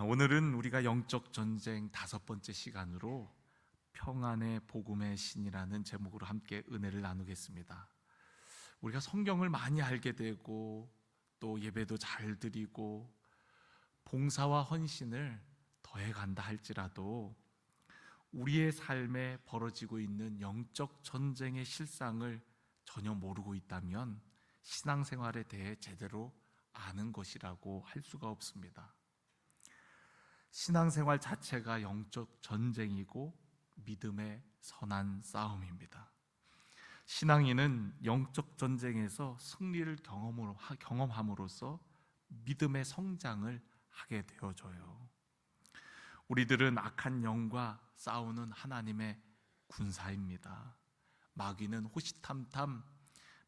오늘은 우리가 영적 전쟁 5번째 시간으로 평안의 복음의 신이라는 제목으로 함께 은혜를 나누겠습니다. 우리가 성경을 많이 알게 되고 또 예배도 잘 드리고 봉사와 헌신을 더해간다 할지라도 우리의 삶에 벌어지고 있는 영적 전쟁의 실상을 전혀 모르고 있다면 신앙생활에 대해 제대로 아는 것이라고 할 수가 없습니다. 신앙생활 자체가 영적 전쟁이고 믿음의 선한 싸움입니다. 신앙인은 영적 전쟁에서 승리를 경험함으로써 믿음의 성장을 하게 되어져요. 우리들은 악한 영과 싸우는 하나님의 군사입니다. 마귀는 호시탐탐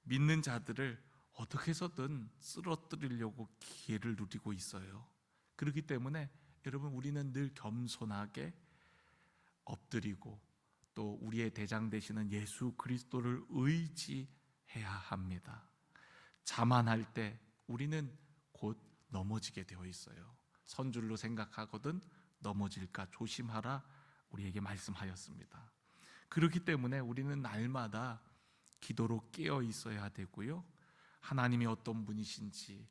믿는 자들을 어떻게 해서든 쓰러뜨리려고 기회를 누리고 있어요. 그렇기 때문에 여러분, 우리는 늘 겸손하게 엎드리고 또 우리의 대장 되시는 예수 그리스도를 의지해야 합니다. 자만할 때 우리는 곧 넘어지게 되어 있어요. 선줄로 생각하거든 넘어질까 조심하라 우리에게 말씀하였습니다. 그렇기 때문에 우리는 날마다 기도로 깨어 있어야 되고요, 하나님이 어떤 분이신지,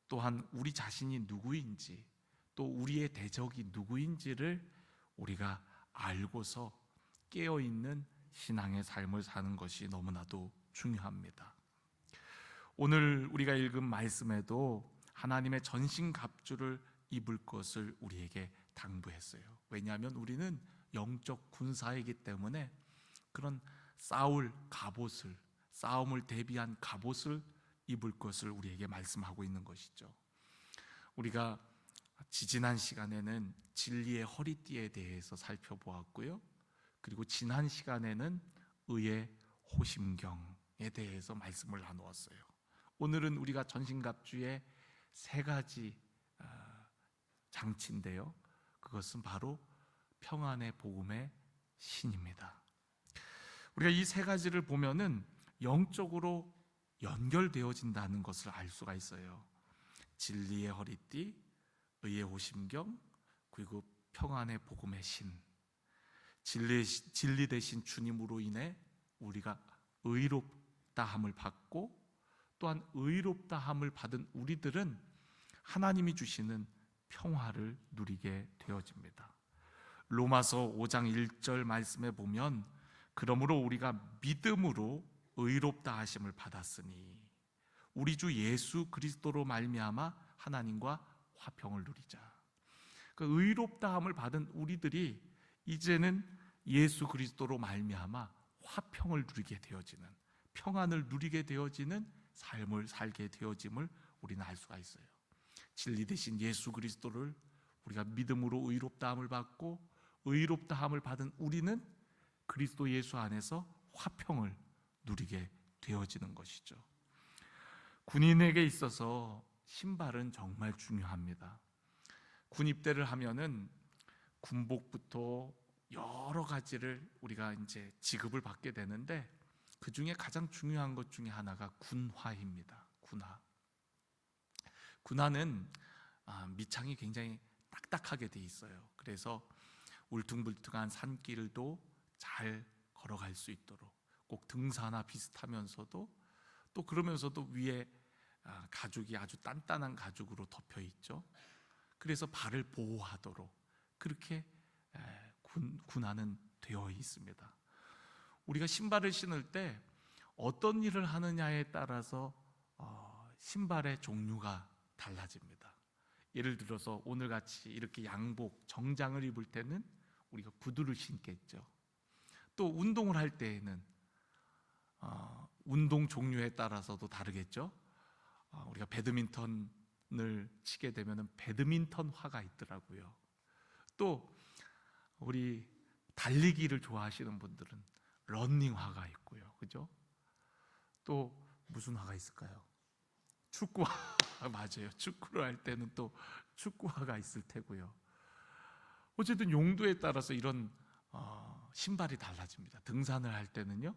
또한 우리 자신이 누구인지, 또 우리의 대적이 누구인지를 우리가 알고서 깨어있는 신앙의 삶을 사는 것이 너무나도 중요합니다. 오늘 우리가 읽은 말씀에도 하나님의 전신갑주를 입을 것을 우리에게 당부했어요. 왜냐하면 우리는 영적 군사이기 때문에 그런 싸움을 대비한 갑옷을 입을 것을 우리에게 말씀하고 있는 것이죠. 우리가 지지난 시간에는 진리의 허리띠에 대해서 살펴보았고요, 그리고 지난 시간에는 의의 호심경에 대해서 말씀을 나누었어요. 오늘은 우리가 전신갑주의 3가지 장치인데요, 그것은 바로 평안의 복음의 신입니다. 우리가 이 3가지를 보면은 영적으로 연결되어진다는 것을 알 수가 있어요. 진리의 허리띠, 의의 호심경, 그리고 평안의 복음의 신. 진리 되신 주님으로 인해 우리가 의롭다함을 받고, 또한 의롭다함을 받은 우리들은 하나님이 주시는 평화를 누리게 되어집니다. 로마서 5장 1절 말씀에 보면, 그러므로 우리가 믿음으로 의롭다 하심을 받았으니 우리 주 예수 그리스도로 말미암아 하나님과 화평을 누리자. 그 의롭다함을 받은 우리들이 이제는 예수 그리스도로 말미암아 화평을 누리게 되어지는, 평안을 누리게 되어지는 삶을 살게 되어짐을 우리는 알 수가 있어요. 진리 되신 예수 그리스도를 우리가 믿음으로 의롭다함을 받고, 의롭다함을 받은 우리는 그리스도 예수 안에서 화평을 누리게 되어지는 것이죠. 군인에게 있어서 신발은 정말 중요합니다. 군 입대를 하면은 군복부터 여러 가지를 우리가 이제 지급을 받게 되는데, 그 중에 가장 중요한 것 중에 하나가 군화입니다. 군화는 밑창이 굉장히 딱딱하게 돼 있어요. 그래서 울퉁불퉁한 산길도 잘 걸어갈 수 있도록, 꼭 등산화 비슷하면서도 또 그러면서도 위에 가죽이 아주 단단한 가죽으로 덮여 있죠. 그래서 발을 보호하도록 그렇게 군화는 되어 있습니다. 우리가 신발을 신을 때 어떤 일을 하느냐에 따라서 신발의 종류가 달라집니다. 예를 들어서 오늘같이 이렇게 양복, 정장을 입을 때는 우리가 구두를 신겠죠. 또 운동을 할 때에는 운동 종류에 따라서도 다르겠죠. 우리가 배드민턴을 치게 되면 배드민턴화가 있더라고요. 또 우리 달리기를 좋아하시는 분들은 러닝화가 있고요, 그죠? 또 무슨 화가 있을까요? 축구화. 맞아요. 축구를 할 때는 또 축구화가 있을 테고요. 어쨌든 용도에 따라서 이런 신발이 달라집니다. 등산을 할 때는요,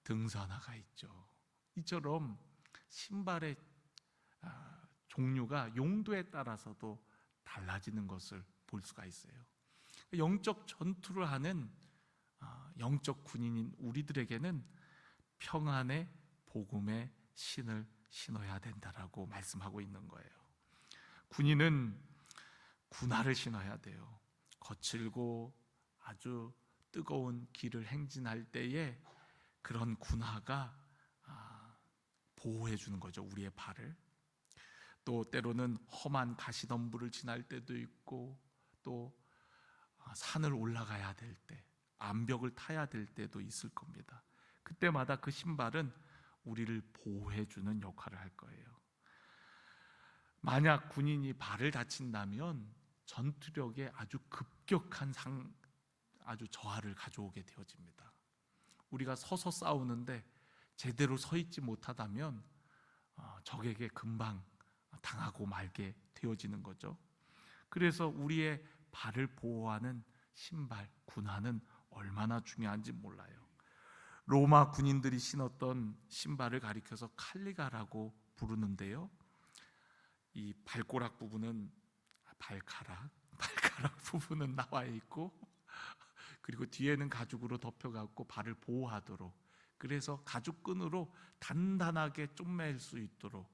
등산화가 있죠. 이처럼 신발의 종류가 용도에 따라서도 달라지는 것을 볼 수가 있어요. 영적 전투를 하는 영적 군인인 우리들에게는 평안의 복음의 신을 신어야 된다라고 말씀하고 있는 거예요. 군인은 군화를 신어야 돼요. 거칠고 아주 뜨거운 길을 행진할 때에 그런 군화가 보호해 주는 거죠, 우리의 발을. 또 때로는 험한 가시덤불을 지날 때도 있고, 또 산을 올라가야 될 때, 암벽을 타야 될 때도 있을 겁니다. 그때마다 그 신발은 우리를 보호해 주는 역할을 할 거예요. 만약 군인이 발을 다친다면 전투력에 아주 급격한 아주 저하를 가져오게 되어집니다. 우리가 서서 싸우는데 제대로 서 있지 못하다면 적에게 금방 당하고 말게 되어지는 거죠. 그래서 우리의 발을 보호하는 신발, 군화는 얼마나 중요한지 몰라요. 로마 군인들이 신었던 신발을 가리켜서 칼리가라고 부르는데요, 이 발가락 부분은 나와 있고, 그리고 뒤에는 가죽으로 덮여갖고 발을 보호하도록, 그래서 가죽끈으로 단단하게 쫌맬 수 있도록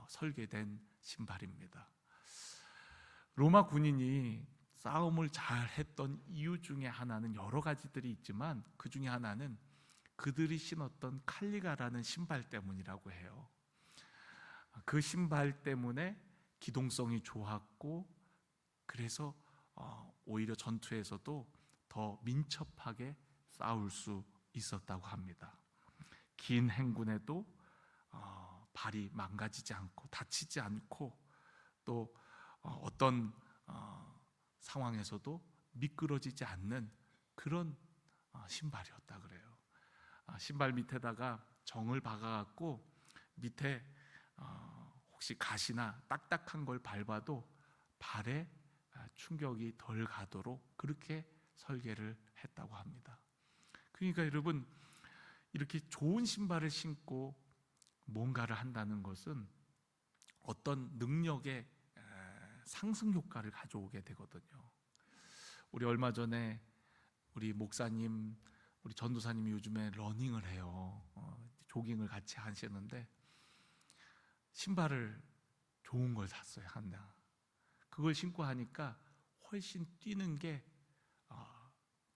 설계된 신발입니다. 로마 군인이 싸움을 잘 했던 이유 중에 하나는 여러 가지들이 있지만, 그 중에 하나는 그들이 신었던 칼리가라는 신발 때문이라고 해요. 그 신발 때문에 기동성이 좋았고, 그래서 오히려 전투에서도 더 민첩하게 싸울 수 있었다고 합니다. 긴 행군에도 발이 망가지지 않고 다치지 않고, 또 어떤 상황에서도 미끄러지지 않는 그런 신발이었다 그래요. 신발 밑에다가 정을 박아갖고 밑에 혹시 가시나 딱딱한 걸 밟아도 발에 충격이 덜 가도록 그렇게 설계를 했다고 합니다. 그러니까 여러분, 이렇게 좋은 신발을 신고 뭔가를 한다는 것은 어떤 능력의 상승 효과를 가져오게 되거든요. 우리 얼마 전에 우리 목사님, 우리 전도사님이 요즘에 러닝을 해요. 조깅을 같이 하시는데 신발을 좋은 걸 샀어요, 하나. 그걸 신고 하니까 훨씬 뛰는 게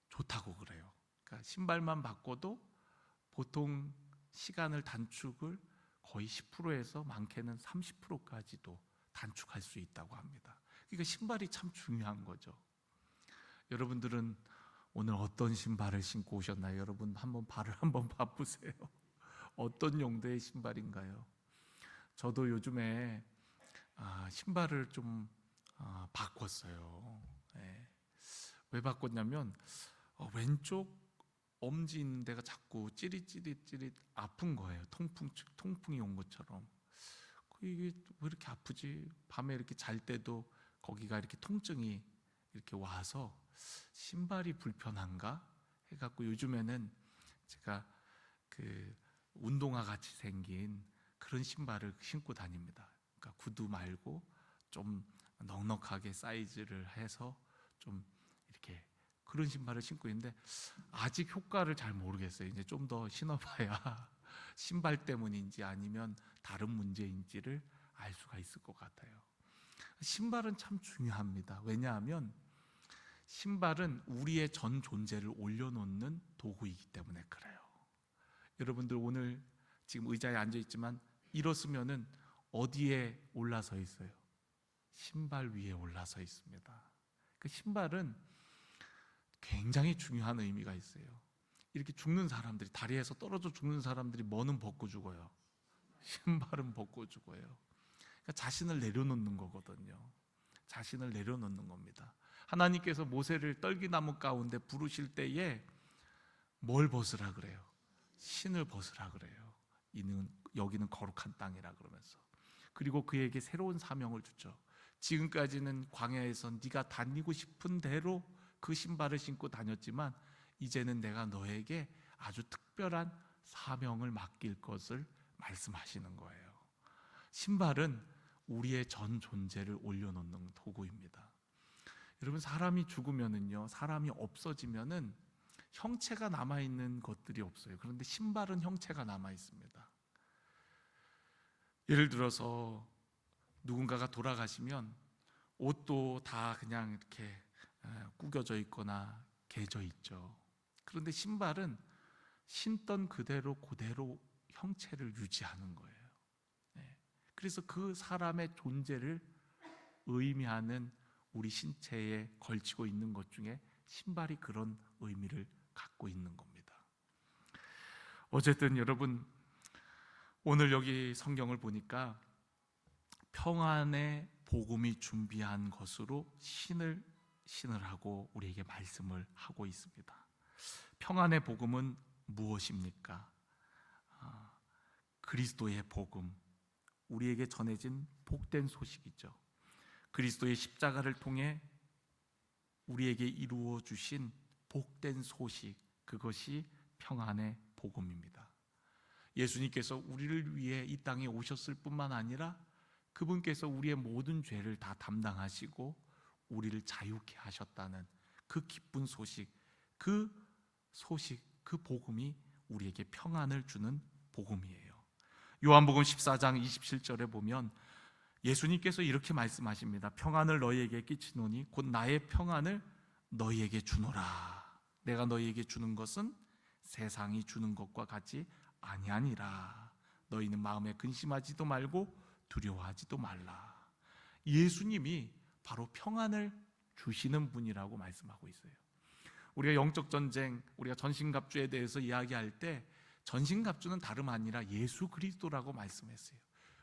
좋다고 그래요. 그러니까 신발만 바꿔도 보통 시간을 단축을 거의 10%에서 많게는 30%까지도 단축할 수 있다고 합니다. 그러니까 신발이 참 중요한 거죠. 여러분들은 오늘 어떤 신발을 신고 오셨나요? 여러분 한번 발을 한번 봐보세요. 어떤 용도의 신발인가요? 저도 요즘에 신발을 좀 바꿨어요. 네. 왜 바꿨냐면 왼쪽 엄지 있는 데가 자꾸 찌릿 아픈 거예요. 통풍이 온 것처럼. 이게 왜 이렇게 아프지? 밤에 이렇게 잘 때도 거기가 이렇게 통증이 이렇게 와서 신발이 불편한가 해갖고 요즘에는 제가 그 운동화 같이 생긴 그런 신발을 신고 다닙니다. 그러니까 구두 말고 좀 넉넉하게 사이즈를 해서 좀 이렇게 그런 신발을 신고 있는데 아직 효과를 잘 모르겠어요. 이제 좀 더 신어봐야 신발 때문인지 아니면 다른 문제인지를 알 수가 있을 것 같아요. 신발은 참 중요합니다. 왜냐하면 신발은 우리의 전 존재를 올려놓는 도구이기 때문에 그래요. 여러분들 오늘 지금 의자에 앉아 있지만 일어서면은 어디에 올라서 있어요? 신발 위에 올라서 있습니다. 그 신발은 굉장히 중요한 의미가 있어요. 이렇게 죽는 사람들이, 다리에서 떨어져 죽는 사람들이 뭐는 벗고 죽어요? 신발은 벗고 죽어요. 그러니까 자신을 내려놓는 거거든요. 자신을 내려놓는 겁니다. 하나님께서 모세를 떨기나무 가운데 부르실 때에 뭘 벗으라 그래요? 신을 벗으라 그래요. 여기는 거룩한 땅이라 그러면서. 그리고 그에게 새로운 사명을 주죠. 지금까지는 광야에서 네가 다니고 싶은 대로 그 신발을 신고 다녔지만 이제는 내가 너에게 아주 특별한 사명을 맡길 것을 말씀하시는 거예요. 신발은 우리의 전 존재를 올려놓는 도구입니다. 여러분, 사람이 죽으면은요, 사람이 없어지면은 형체가 남아있는 것들이 없어요. 그런데 신발은 형체가 남아있습니다. 예를 들어서 누군가가 돌아가시면 옷도 다 그냥 이렇게 구겨져 있거나 개져 있죠. 그런데 신발은 신던 그대로 형체를 유지하는 거예요. 그래서 그 사람의 존재를 의미하는 우리 신체에 걸치고 있는 것 중에 신발이 그런 의미를 갖고 있는 겁니다. 어쨌든 여러분, 오늘 여기 성경을 보니까 평안의 복음이 준비한 것으로 신을 하고 우리에게 말씀을 하고 있습니다. 평안의 복음은 무엇입니까? 그리스도의 복음, 우리에게 전해진 복된 소식이죠. 그리스도의 십자가를 통해 우리에게 이루어 주신 복된 소식, 그것이 평안의 복음입니다. 예수님께서 우리를 위해 이 땅에 오셨을 뿐만 아니라 그분께서 우리의 모든 죄를 다 담당하시고 우리를 자유케 하셨다는 그 기쁜 소식, 그 복음이 우리에게 평안을 주는 복음이에요. 요한복음 14장 27절에 보면 예수님께서 이렇게 말씀하십니다. 평안을 너희에게 끼치노니 곧 나의 평안을 너희에게 주노라. 내가 너희에게 주는 것은 세상이 주는 것과 같이 아니하니라. 너희는 마음에 근심하지도 말고 두려워하지도 말라. 예수님이 바로 평안을 주시는 분이라고 말씀하고 있어요. 우리가 영적 전쟁, 우리가 전신갑주에 대해서 이야기할 때 전신갑주는 다름 아니라 예수 그리스도라고 말씀했어요.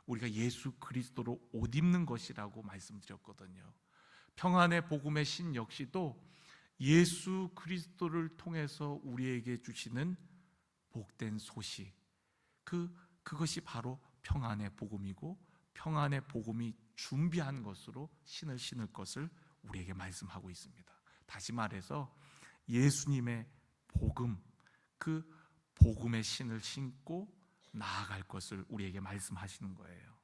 우리가 예수 그리스도로 옷 입는 것이라고 말씀드렸거든요. 평안의 복음의 신 역시도 예수 그리스도를 통해서 우리에게 주시는 복된 소식, 그것이 바로 평안의 복음이고 평안의 복음이 준비한 것으로 신을 신을 것을 우리에게 말씀하고 있습니다. 다시 말해서 예수님의 복음, 그 복음의 신을 신고 나아갈 것을 우리에게 말씀하시는 거예요.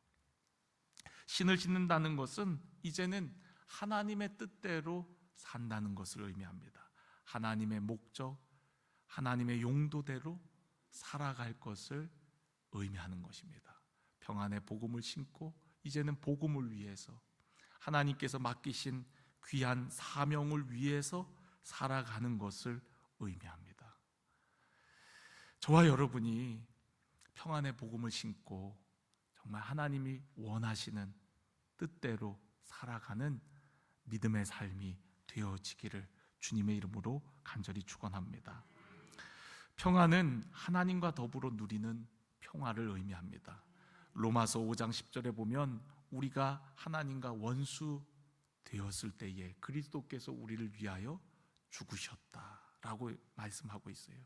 신을 신는다는 것은 이제는 하나님의 뜻대로 산다는 것을 의미합니다. 하나님의 목적, 하나님의 용도대로 살아갈 것을 의미하는 것입니다. 평안의 복음을 신고 이제는 복음을 위해서 하나님께서 맡기신 귀한 사명을 위해서 살아가는 것을 의미합니다. 저와 여러분이 평안의 복음을 신고 정말 하나님이 원하시는 뜻대로 살아가는 믿음의 삶이 되어지기를 주님의 이름으로 간절히 축원합니다. 평안은 하나님과 더불어 누리는 평화를 의미합니다. 로마서 5장 10절에 보면 우리가 하나님과 원수 되었을 때에 그리스도께서 우리를 위하여 죽으셨다라고 말씀하고 있어요.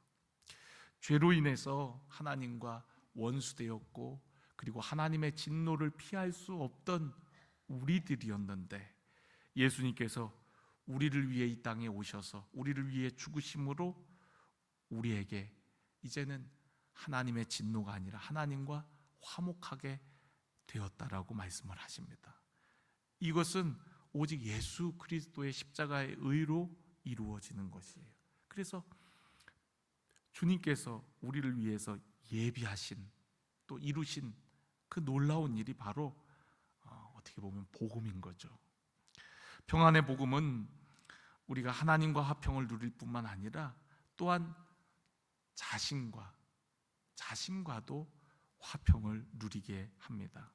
죄로 인해서 하나님과 원수되었고 그리고 하나님의 진노를 피할 수 없던 우리들이었는데 예수님께서 우리를 위해 이 땅에 오셔서 우리를 위해 죽으심으로 우리에게 이제는 하나님의 진노가 아니라 하나님과 화목하게 되었다라고 말씀을 하십니다. 이것은 오직 예수 그리스도의 십자가의 의로 이루어지는 것이에요. 그래서 주님께서 우리를 위해서 예비하신 또 이루신 그 놀라운 일이 바로 어떻게 보면 복음인 거죠. 평안의 복음은 우리가 하나님과 화평을 누릴 뿐만 아니라 또한 자신과도 화평을 누리게 합니다.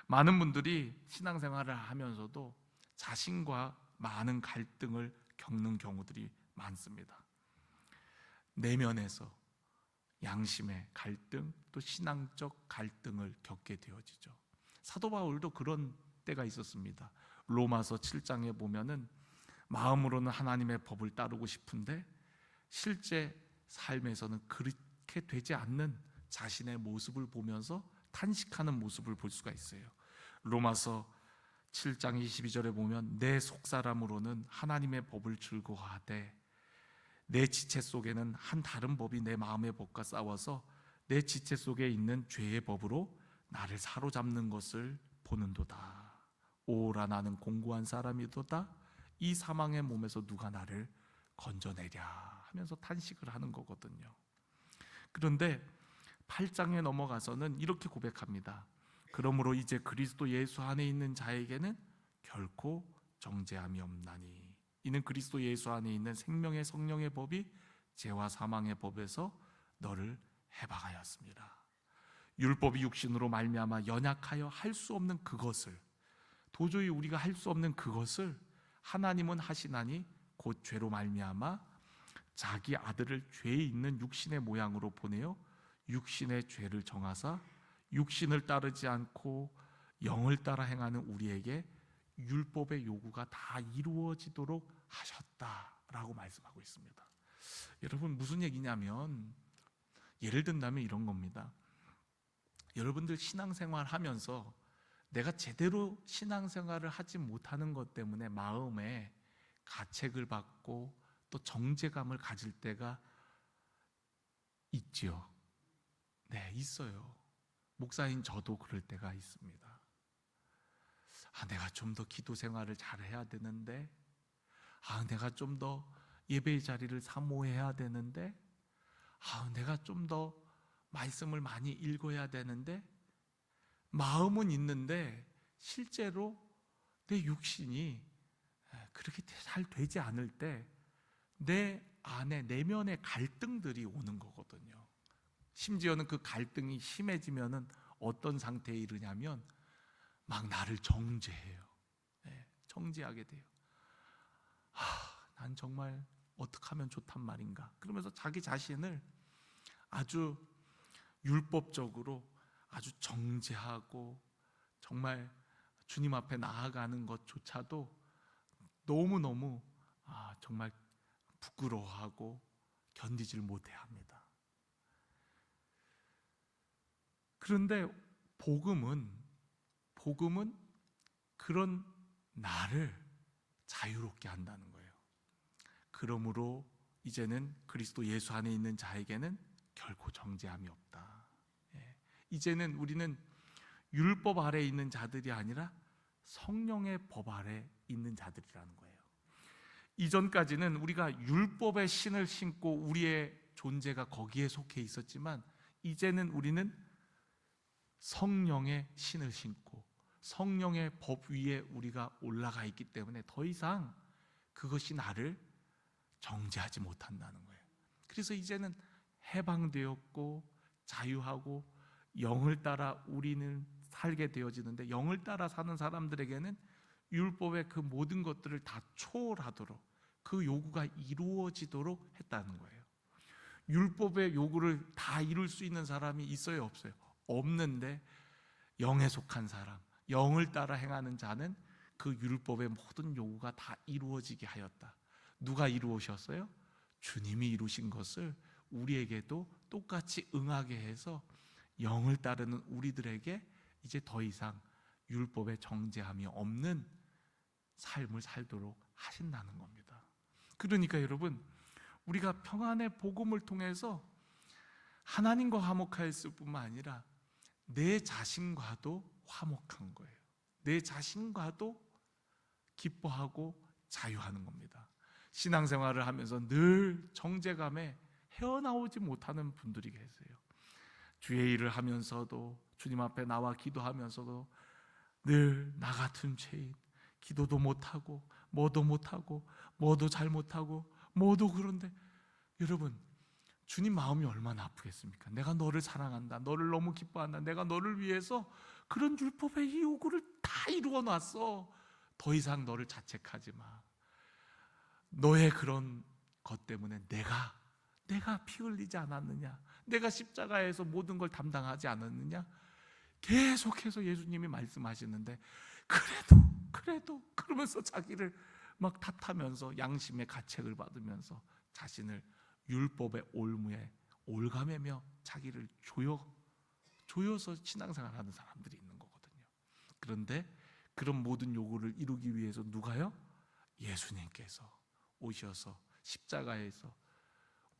많은 분들이 신앙생활을 하면서도 자신과 많은 갈등을 겪는 경우들이 많습니다. 내면에서 양심의 갈등, 또 신앙적 갈등을 겪게 되어지죠. 사도 바울도 그런 때가 있었습니다. 로마서 7장에 보면은 마음으로는 하나님의 법을 따르고 싶은데 실제 삶에서는 그렇게 되지 않는 자신의 모습을 보면서 탄식하는 모습을 볼 수가 있어요. 로마서 7장 22절에 보면 내 속사람으로는 하나님의 법을 즐거워하되 내 지체 속에는 한 다른 법이 내 마음의 법과 싸워서 내 지체 속에 있는 죄의 법으로 나를 사로잡는 것을 보는도다. 오라 나는 공고한 사람이도다. 이 사망의 몸에서 누가 나를 건져내랴 하면서 탄식을 하는 거거든요. 그런데 8장에 넘어가서는 이렇게 고백합니다. 그러므로 이제 그리스도 예수 안에 있는 자에게는 결코 정죄함이 없나니 이는 그리스도 예수 안에 있는 생명의 성령의 법이 죄와 사망의 법에서 너를 해방하였습니다. 율법이 육신으로 말미암아 연약하여 할 수 없는 그것을, 도저히 우리가 할 수 없는 그것을 하나님은 하시나니 곧 죄로 말미암아 자기 아들을 죄 있는 육신의 모양으로 보내어 육신의 죄를 정하사 육신을 따르지 않고 영을 따라 행하는 우리에게 율법의 요구가 다 이루어지도록 하셨다라고 말씀하고 있습니다. 여러분, 무슨 얘기냐면, 예를 든다면 이런 겁니다. 여러분들 신앙생활 하면서 내가 제대로 신앙생활을 하지 못하는 것 때문에 마음에 가책을 받고 또 정죄감을 가질 때가 있지요. 네, 있어요. 목사인 저도 그럴 때가 있습니다. 내가 좀 더 기도 생활을 잘해야 되는데, 내가 좀 더 예배의 자리를 사모해야 되는데, 내가 좀 더 말씀을 많이 읽어야 되는데, 마음은 있는데 실제로 내 육신이 그렇게 잘 되지 않을 때 내 안에 내면의 갈등들이 오는 거거든요. 심지어는 그 갈등이 심해지면은 어떤 상태에 이르냐면 막 나를 정죄해요. 정죄하게 돼요. 난 정말 어떻게 하면 좋단 말인가, 그러면서 자기 자신을 아주 율법적으로 아주 정죄하고 정말 주님 앞에 나아가는 것조차도 너무너무 정말 부끄러워하고 견디질 못해 합니다. 그런데 복음은 그런 나를 자유롭게 한다는 거예요. 그러므로 이제는 그리스도 예수 안에 있는 자에게는 결코 정죄함이 없다. 이제는 우리는 율법 아래에 있는 자들이 아니라 성령의 법 아래에 있는 자들이라는 거예요. 이전까지는 우리가 율법의 신을 신고 우리의 존재가 거기에 속해 있었지만, 이제는 우리는 성령의 신을 신고 성령의 법 위에 우리가 올라가 있기 때문에 더 이상 그것이 나를 정죄하지 못한다는 거예요. 그래서 이제는 해방되었고 자유하고 영을 따라 우리는 살게 되어지는데, 영을 따라 사는 사람들에게는 율법의 그 모든 것들을 다 초월하도록 그 요구가 이루어지도록 했다는 거예요. 율법의 요구를 다 이룰 수 있는 사람이 있어요, 없어요? 없는데 영에 속한 사람, 영을 따라 행하는 자는 그 율법의 모든 요구가 다 이루어지게 하였다. 누가 이루으셨어요? 주님이 이루신 것을 우리에게도 똑같이 응하게 해서 영을 따르는 우리들에게 이제 더 이상 율법의 정죄함이 없는 삶을 살도록 하신다는 겁니다. 그러니까 여러분, 우리가 평안의 복음을 통해서 하나님과 화목하였을 뿐만 아니라 내 자신과도 화목한 거예요. 내 자신과도 기뻐하고 자유하는 겁니다. 신앙생활을 하면서 늘 정죄감에 헤어나오지 못하는 분들이 계세요. 주의 일을 하면서도, 주님 앞에 나와 기도하면서도 늘 나 같은 죄인, 기도도 못하고 뭐도 못하고 뭐도 잘못하고 뭐도. 그런데 여러분, 주님 마음이 얼마나 아프겠습니까? 내가 너를 사랑한다, 너를 너무 기뻐한다, 내가 너를 위해서 그런 율법의 이 요구를 다 이루어 놨어. 더 이상 너를 자책하지 마. 너의 그런 것 때문에 내가 피 흘리지 않았느냐, 내가 십자가에서 모든 걸 담당하지 않았느냐, 계속해서 예수님이 말씀하시는데, 그래도 그러면서 자기를 막 탓하면서 양심의 가책을 받으면서 자신을 율법의 올무에 올가매며 자기를 조여서 신앙생활하는 사람들이 있는 거거든요. 그런데 그런 모든 요구를 이루기 위해서 누가요? 예수님께서 오셔서 십자가에서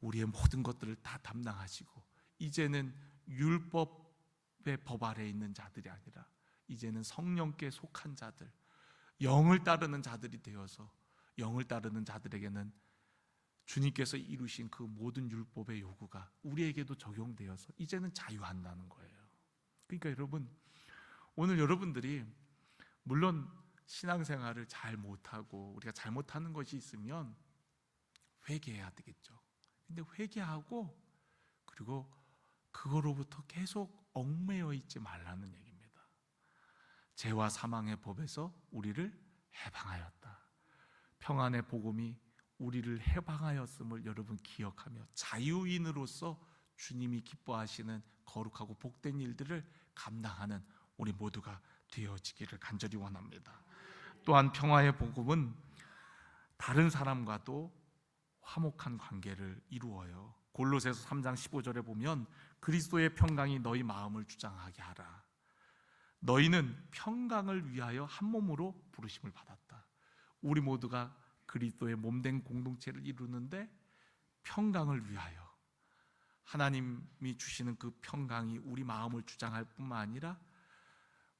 우리의 모든 것들을 다 담당하시고, 이제는 율법의 법 아래에 있는 자들이 아니라 이제는 성령께 속한 자들, 영을 따르는 자들이 되어서 영을 따르는 자들에게는 주님께서 이루신 그 모든 율법의 요구가 우리에게도 적용되어서 이제는 자유한다는 거예요. 그러니까 여러분, 오늘 여러분들이 물론 신앙생활을 잘 못하고 우리가 잘못하는 것이 있으면 회개해야 되겠죠. 근데 회개하고 그리고 그거로부터 계속 얽매여 있지 말라는 얘기입니다. 죄와 사망의 법에서 우리를 해방하였다. 평안의 복음이 우리를 해방하였음을 여러분 기억하며 자유인으로서 주님이 기뻐하시는 거룩하고 복된 일들을 감당하는 우리 모두가 되어지기를 간절히 원합니다. 또한 평화의 복음은 다른 사람과도 화목한 관계를 이루어요. 골로새서 3장 15절에 보면 그리스도의 평강이 너희 마음을 주장하게 하라. 너희는 평강을 위하여 한 몸으로 부르심을 받았다. 우리 모두가 그리스도의 몸된 공동체를 이루는데 평강을 위하여 하나님이 주시는 그 평강이 우리 마음을 주장할 뿐만 아니라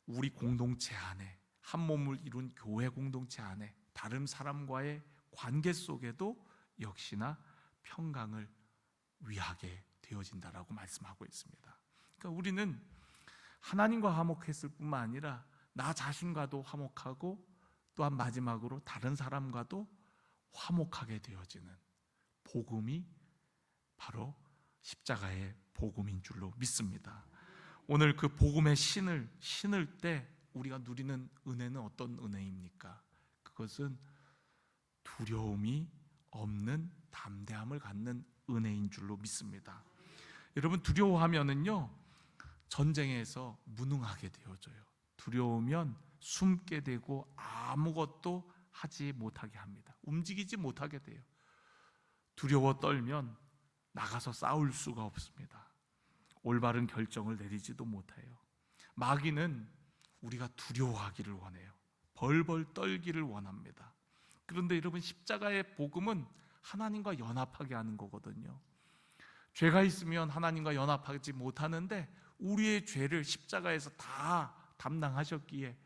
우리 공동체 안에 한 몸을 이룬 교회 공동체 안에 다른 사람과의 관계 속에도 역시나 평강을 위하게 되어진다라고 말씀하고 있습니다. 그러니까 우리는 하나님과 화목했을 뿐만 아니라 나 자신과도 화목하고 또한 마지막으로 다른 사람과도 화목하게 되어지는 복음이 바로 십자가의 복음인 줄로 믿습니다. 오늘 그 복음의 신을 때 우리가 누리는 은혜는 어떤 은혜입니까? 그것은 두려움이 없는 담대함을 갖는 은혜인 줄로 믿습니다. 여러분, 두려워하면은요 전쟁에서 무능하게 되어져요. 두려우면 숨게 되고 아무것도 하지 못하게 합니다. 움직이지 못하게 돼요. 두려워 떨면 나가서 싸울 수가 없습니다. 올바른 결정을 내리지도 못해요. 마귀는 우리가 두려워하기를 원해요. 벌벌 떨기를 원합니다. 그런데 여러분, 십자가의 복음은 하나님과 연합하게 하는 거거든요. 죄가 있으면 하나님과 연합하지 못하는데 우리의 죄를 십자가에서 다 담당하셨기에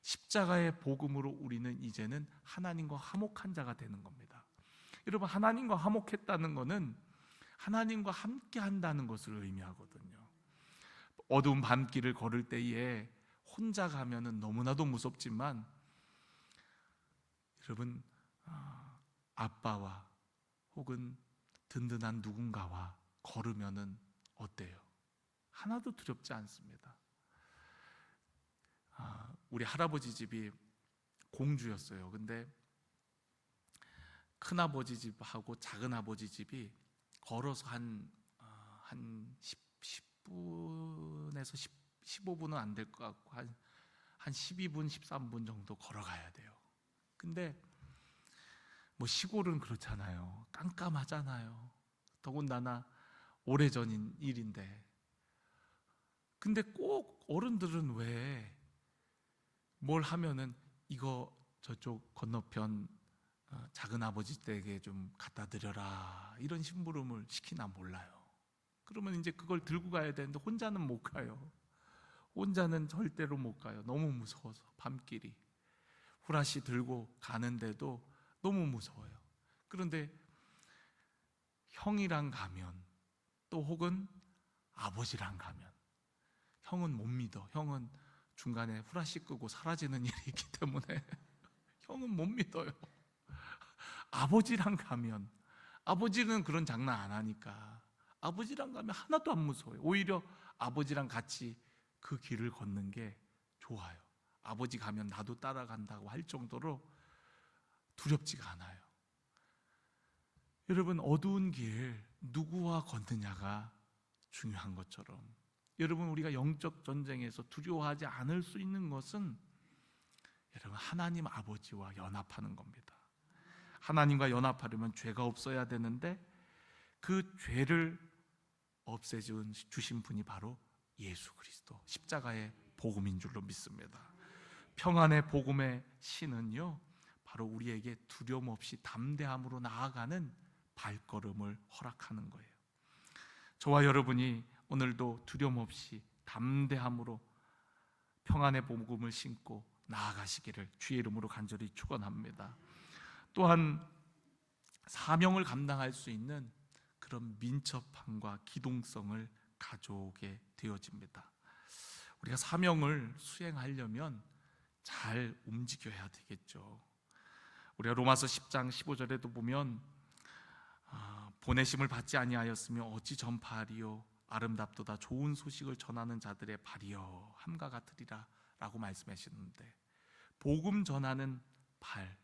십자가의 복음으로 우리는 이제는 하나님과 화목한 자가 되는 겁니다. 여러분, 하나님과 화목했다는 것은 하나님과 함께 한다는 것을 의미하거든요. 어두운 밤길을 걸을 때에 혼자 가면은 너무나도 무섭지만 여러분, 아빠와 혹은 든든한 누군가와 걸으면은 어때요? 하나도 두렵지 않습니다. 우리 할아버지 집이 공주였어요. 근데 큰아버지 집하고 작은아버지 집이 걸어서 한 10분에서 15분은 안 될 것 같고 한 12분, 13분 정도 걸어가야 돼요. 근데 뭐 시골은 그렇잖아요. 깜깜하잖아요. 더군다나 오래전인 일인데, 근데 꼭 어른들은 왜 뭘 하면은 이거 저쪽 건너편 작은아버지 댁에 좀 갖다 드려라 이런 심부름을 시키나 몰라요. 그러면 이제 그걸 들고 가야 되는데 혼자는 못 가요. 혼자는 절대로 못 가요. 너무 무서워서. 밤길이 후라시 들고 가는데도 너무 무서워요. 그런데 형이랑 가면, 또 혹은 아버지랑 가면, 형은 못 믿어. 형은 중간에 후라시 끄고 사라지는 일이 있기 때문에 형은 못 믿어요. 아버지랑 가면, 아버지는 그런 장난 안 하니까 아버지랑 가면 하나도 안 무서워요. 오히려 아버지랑 같이 그 길을 걷는 게 좋아요. 아버지 가면 나도 따라간다고 할 정도로 두렵지가 않아요. 여러분, 어두운 길 누구와 걷느냐가 중요한 것처럼 여러분, 우리가 영적 전쟁에서 두려워하지 않을 수 있는 것은 여러분, 하나님 아버지와 연합하는 겁니다. 하나님과 연합하려면 죄가 없어야 되는데 그 죄를 없애주신 분이 바로 예수 그리스도, 십자가의 복음인 줄로 믿습니다. 평안의 복음의 신은요 바로 우리에게 두려움 없이 담대함으로 나아가는 발걸음을 허락하는 거예요. 저와 여러분이 오늘도 두려움 없이 담대함으로 평안의 복음을 신고 나아가시기를 주의 이름으로 간절히 축원합니다. 또한 사명을 감당할 수 있는 그런 민첩함과 기동성을 가져오게 되어집니다. 우리가 사명을 수행하려면 잘 움직여야 되겠죠. 우리가 로마서 10장 15절에도 보면 보내심을 받지 아니하였으며 어찌 전파하리요 아름답도다 좋은 소식을 전하는 자들의 발이여 함과 같으리라 라고 말씀하시는데, 복음 전하는 발,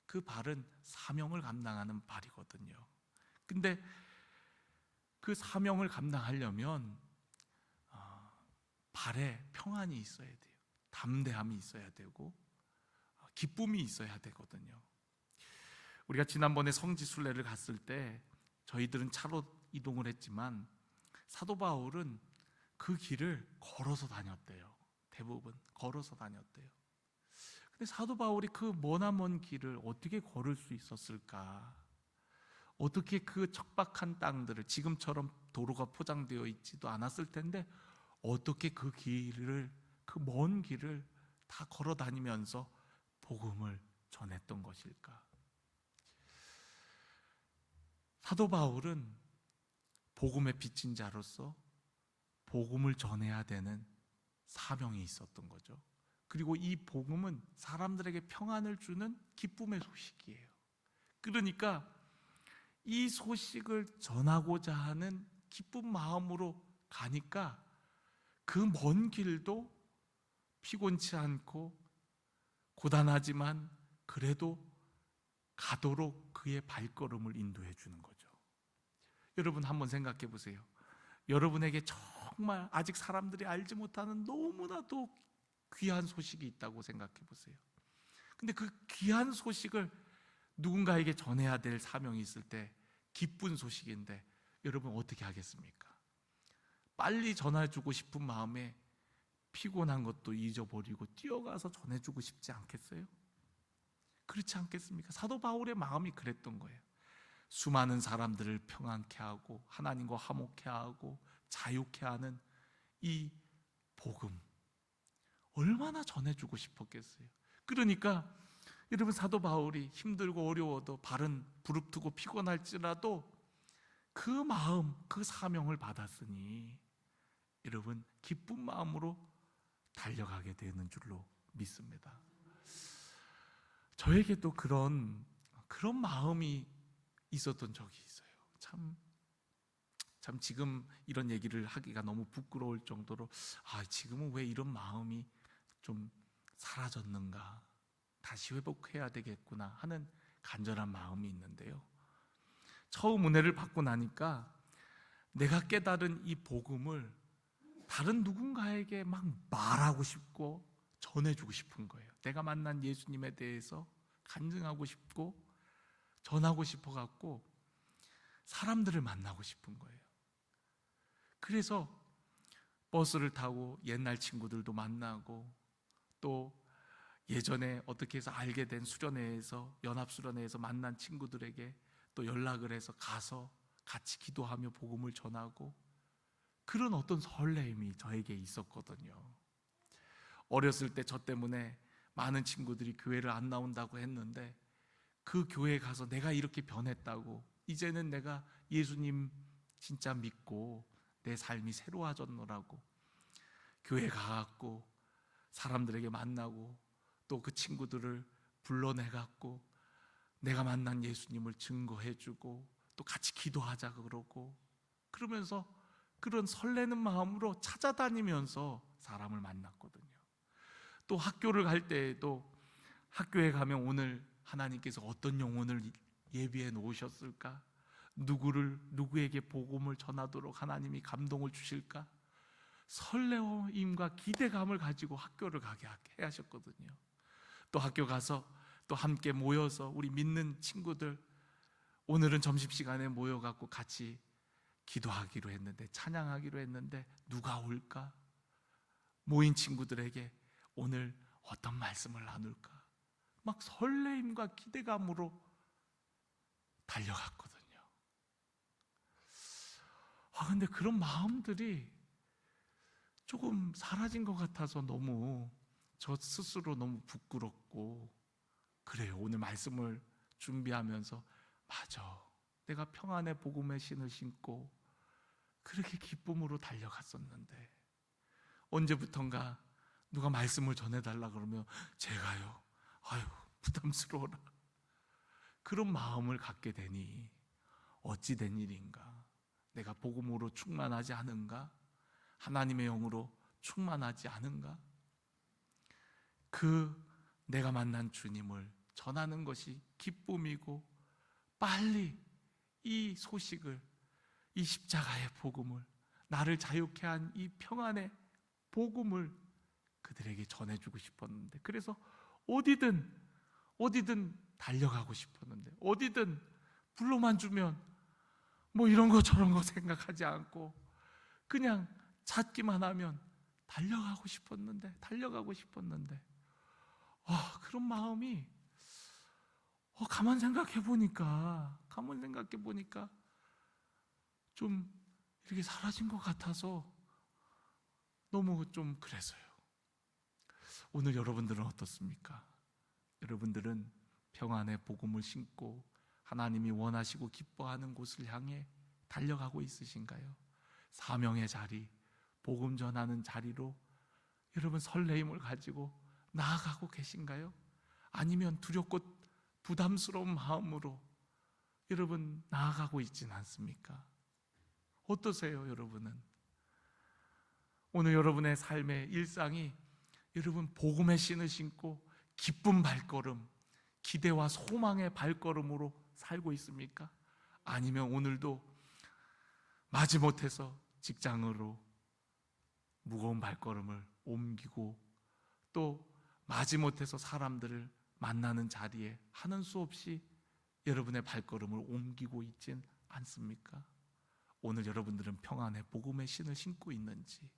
그 발은 사명을 감당하는 발이거든요. 근데 그 사명을 감당하려면 발에 평안이 있어야 돼요. 담대함이 있어야 되고 기쁨이 있어야 되거든요. 우리가 지난번에 성지순례를 갔을 때 저희들은 차로 이동을 했지만 사도 바울은 그 길을 걸어서 다녔대요. 대부분 걸어서 다녔대요. 근데 사도 바울이 그 머나먼 길을 어떻게 걸을 수 있었을까? 어떻게 그 척박한 땅들을, 지금처럼 도로가 포장되어 있지도 않았을 텐데 어떻게 그 길을, 그 먼 길을 다 걸어 다니면서 복음을 전했던 것일까? 사도 바울은 복음의 빚진 자로서 복음을 전해야 되는 사명이 있었던 거죠. 그리고 이 복음은 사람들에게 평안을 주는 기쁨의 소식이에요. 그러니까 이 소식을 전하고자 하는 기쁜 마음으로 가니까 그 먼 길도 피곤치 않고 고단하지만 그래도 가도록 그의 발걸음을 인도해 주는 거죠. 여러분 한번 생각해 보세요. 여러분에게 정말 아직 사람들이 알지 못하는 너무나도 귀한 소식이 있다고 생각해 보세요. 근데 그 귀한 소식을 누군가에게 전해야 될 사명이 있을 때 기쁜 소식인데 여러분 어떻게 하겠습니까? 빨리 전해주고 싶은 마음에 피곤한 것도 잊어버리고 뛰어가서 전해주고 싶지 않겠어요? 그렇지 않겠습니까? 사도 바울의 마음이 그랬던 거예요. 수많은 사람들을 평안케 하고 하나님과 화목케 하고 자유케 하는 이 복음, 얼마나 전해주고 싶었겠어요. 그러니까 여러분 사도 바울이 힘들고 어려워도 발은 부릅뜨고 피곤할지라도 그 마음, 그 사명을 받았으니 여러분 기쁜 마음으로 달려가게 되는 줄로 믿습니다. 저에게도 그런 마음이 있었던 적이 있어요. 참 지금 이런 얘기를 하기가 너무 부끄러울 정도로 지금은 왜 이런 마음이 좀 사라졌는가, 다시 회복해야 되겠구나 하는 간절한 마음이 있는데요, 처음 은혜를 받고 나니까 내가 깨달은 이 복음을 다른 누군가에게 막 말하고 싶고 전해주고 싶은 거예요. 내가 만난 예수님에 대해서 간증하고 싶고 전하고 싶어갖고 사람들을 만나고 싶은 거예요. 그래서 버스를 타고 옛날 친구들도 만나고, 또 예전에 어떻게 해서 알게 된 수련회에서, 연합수련회에서 만난 친구들에게 또 연락을 해서 가서 같이 기도하며 복음을 전하고, 그런 어떤 설렘이 저에게 있었거든요. 어렸을 때 저 때문에 많은 친구들이 교회를 안 나온다고 했는데 그 교회에 가서 내가 이렇게 변했다고, 이제는 내가 예수님 진짜 믿고 내 삶이 새로워졌노라고 교회 가갖고 사람들에게 만나고 또 그 친구들을 불러내갖고 내가 만난 예수님을 증거해주고 또 같이 기도하자 그러고, 그러면서 그런 설레는 마음으로 찾아다니면서 사람을 만났거든요. 또 학교를 갈 때에도 학교에 가면 오늘 하나님께서 어떤 영혼을 예비해 놓으셨을까? 누구에게 복음을 전하도록 하나님이 감동을 주실까? 설레임과 기대감을 가지고 학교를 가게 해 하셨거든요. 또 학교 가서 또 함께 모여서 우리 믿는 친구들, 오늘은 점심시간에 모여갖고 같이 기도하기로 했는데, 찬양하기로 했는데 누가 올까? 모인 친구들에게 오늘 어떤 말씀을 나눌까? 막 설레임과 기대감으로 달려갔거든요. 근데 그런 마음들이 조금 사라진 것 같아서 너무 저 스스로 너무 부끄럽고 그래요. 오늘 말씀을 준비하면서 맞아, 내가 평안의 복음의 신을 신고 그렇게 기쁨으로 달려갔었는데 언제부턴가 누가 말씀을 전해달라 그러면 제가요, 아유 부담스러워라, 그런 마음을 갖게 되니 어찌 된 일인가? 내가 복음으로 충만하지 않은가? 하나님의 영으로 충만하지 않은가? 그 내가 만난 주님을 전하는 것이 기쁨이고 빨리 이 소식을, 이 십자가의 복음을, 나를 자유케 한 이 평안의 복음을 그들에게 전해주고 싶었는데, 그래서 어디든 달려가고 싶었는데, 어디든 불러만 주면 뭐 이런 거 저런 거 생각하지 않고 그냥 찾기만 하면 달려가고 싶었는데 그런 마음이 가만 생각해 보니까 좀 이렇게 사라진 것 같아서 너무 좀 그래서요. 오늘 여러분들은 어떻습니까? 여러분들은 평안의 복음을 신고 하나님이 원하시고 기뻐하는 곳을 향해 달려가고 있으신가요? 사명의 자리, 복음 전하는 자리로 여러분 설레임을 가지고 나아가고 계신가요? 아니면 두렵고 부담스러운 마음으로 여러분 나아가고 있지는 않습니까? 어떠세요, 여러분은? 오늘 여러분의 삶의 일상이 여러분 복음의 신을 신고 기쁜 발걸음, 기대와 소망의 발걸음으로 살고 있습니까? 아니면 오늘도 마지못해서 직장으로 무거운 발걸음을 옮기고 또 마지못해서 사람들을 만나는 자리에 하는 수 없이 여러분의 발걸음을 옮기고 있진 않습니까? 오늘 여러분들은 평안의 복음의 신을 신고 있는지,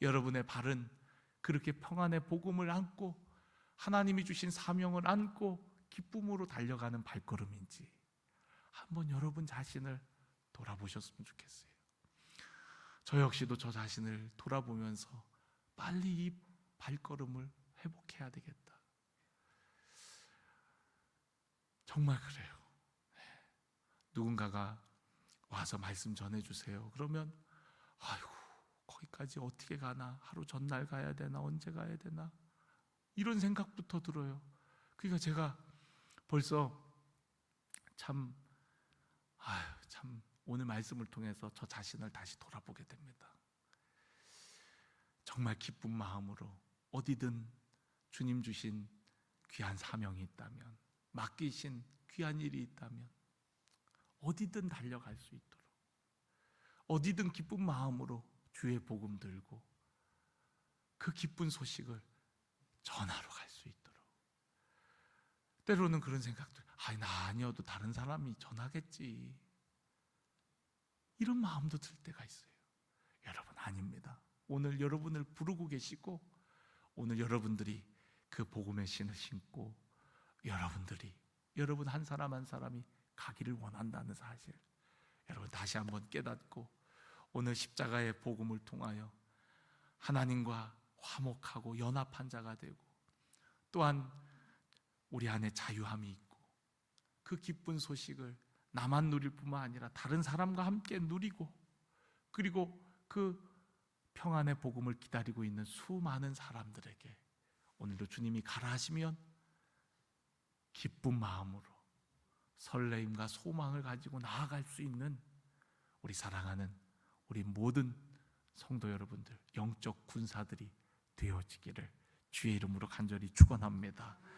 여러분의 발은 그렇게 평안의 복음을 안고 하나님이 주신 사명을 안고 기쁨으로 달려가는 발걸음인지 한번 여러분 자신을 돌아보셨으면 좋겠어요. 저 역시도 저 자신을 돌아보면서 빨리 이 발걸음을 회복해야 되겠다. 정말 그래요. 누군가가 와서 말씀 전해주세요. 그러면 아이고 거기까지 어떻게 가나, 하루 전날 가야 되나, 언제 가야 되나, 이런 생각부터 들어요. 그러니까 제가 벌써 참 오늘 말씀을 통해서 저 자신을 다시 돌아보게 됩니다. 정말 기쁜 마음으로 어디든 주님 주신 귀한 사명이 있다면, 맡기신 귀한 일이 있다면 어디든 달려갈 수 있도록, 어디든 기쁜 마음으로 주의 복음 들고 그 기쁜 소식을 전하러 갈 수 있도록. 때로는 그런 생각들, 나 아니어도 다른 사람이 전하겠지, 이런 마음도 들 때가 있어요. 여러분, 아닙니다. 오늘 여러분을 부르고 계시고 오늘 여러분들이 그 복음의 신을 신고 여러분 한 사람 한 사람이 가기를 원한다는 사실, 여러분 다시 한번 깨닫고 오늘 십자가의 복음을 통하여 하나님과 화목하고 연합한 자가 되고, 또한 우리 안에 자유함이 있고 그 기쁜 소식을 나만 누릴 뿐만 아니라 다른 사람과 함께 누리고, 그리고 그 평안의 복음을 기다리고 있는 수많은 사람들에게 오늘도 주님이 가라 하시면 기쁜 마음으로 설레임과 소망을 가지고 나아갈 수 있는 우리 사랑하는 우리 모든 성도 여러분들, 영적 군사들이 되어지기를 주의 이름으로 간절히 축원합니다.